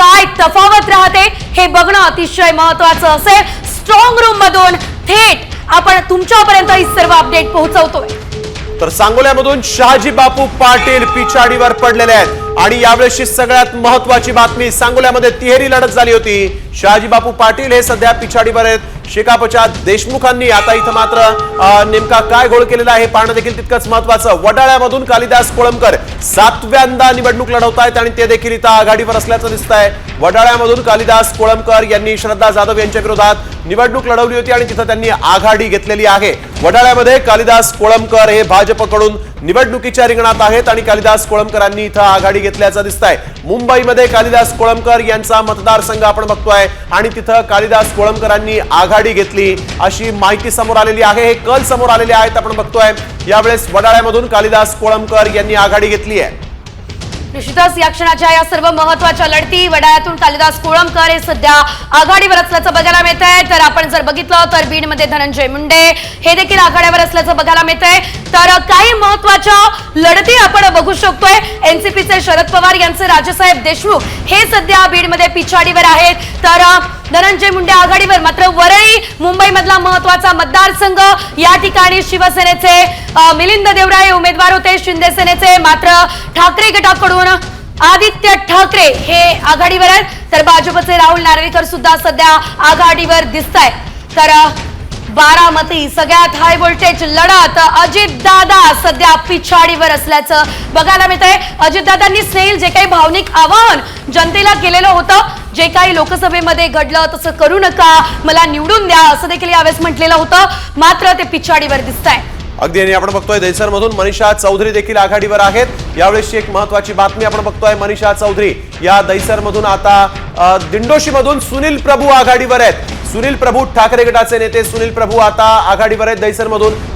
काय तफावत राहते हे बघणं अतिशय महत्त्वाचं असेल। स्ट्रॉंग रूम मधून थेट आपण तुमच्यापर्यंत ही सर्व अपडेट पोहोचवतोय। तर सांगोल्यामधून शहाजी बापू पाटील पिछाडीवर पडलेले आहेत आणि यावेळेसची सगळ्यात महत्त्वाची बातमी, सांगोल्यामध्ये तिहेरी लढत झाली होती। शहाजी बापू पाटील हे सध्या पिछाडीवर आहेत। शेकापच्या देशमुखांनी आता इथं मात्र नेमका काय घोळ केलेला आहे पाहणं देखील तितकंच महत्त्वाचं। वडाळ्यामधून कालिदास कोळंबकर 7व्यांदा निवडणूक लढवतायत आणि ते देखील इथं आघाडीवर असल्याचं दिसतंय। वडाळ्यामधून कालिदास कोळंबकर यांनी श्रद्धा जाधव यांच्या विरोधात निवडणूक लढवली होती आणि तिथं त्यांनी आघाडी घेतलेली आहे। वडाळ्यामध्ये कालिदास कोळंबकर हे भाजपकडून निवडणुकीच्या रिंगणात आहेत आणि कालिदास कोळंबकरांनी इथं आघाडी घेतल्याचं दिसतंय। मुंबईमध्ये कालिदास कोळंबकर यांचा मतदारसंघ आपण बघतोय आणि तिथं कालिदास कोळंबकरांनी आघाडी घेतली अशी माहिती समोर आलेली आहे। हे कल समोर आलेले आहेत आपण बघतोय। यावेळेस वडाळ्यामधून कालिदास कोळंबकर यांनी आघाडी घेतली आहे। निश्चितच या क्षणाच्या या सर्व महत्त्वाच्या लढती वडाळ्यातून कालिदास कोळंबकर हे सध्या आघाडीवर असल्याचं बघायला मिळतंय। तर आपण जर बघितलं तर बीडमध्ये धनंजय मुंडे हे देखील आघाडीवर असल्याचं बघायला मिळतंय। तर काही महत्त्वाच्या लढती आपण बघू शकतोय। एनसीपीचे शरद पवार यांचे राजेसाहेब देशमुख हे सध्या बीडमध्ये पिछाडीवर आहेत। तर धनंजय मुंडे आघाडीवर, मात्र वरळी मुंबईमधला महत्त्वाचा मतदारसंघ या ठिकाणी शिवसेनेचे मिलिंद देवराय उमेदवार होते शिंदे सेनेचे, मात्र ठाकरे गटाकडून आदित्य ठाकरे हे आघाडीवर आहेत। तर भाजपचे राहुल नार्वेकर सुद्धा सध्या आघाडीवर दिसतायत। तर बारामती सगळ्यात हाय व्होल्टेज लढत अजितदादा सध्या पिछाडीवर असल्याचं बघायला मिळतंय। अजितदादांनी स्नेहिल जे काही भावनिक आवाहन जनतेला केलेलं होतं, जे काही लोकसभेमध्ये घडलं तसं करू नका, मला निवडून द्या असं देखील यावेळेस म्हटलेलं होतं, मात्र ते पिछाडीवर दिसताय। अगदी आणि आपण बघतोय दैसरमधून मनीषा चौधरी देखील आघाडीवर आहेत। यावेळेसची एक महत्त्वाची बातमी आपण बघतोय, मनीषा चौधरी या दैसरमधून आता दिंडोशीमधून सुनील प्रभू आघाडीवर आहेत। सुनील प्रभू ठाकरे गटाचे नेते सुनील प्रभू आता आघाडीवर आहेत दैसरमधून।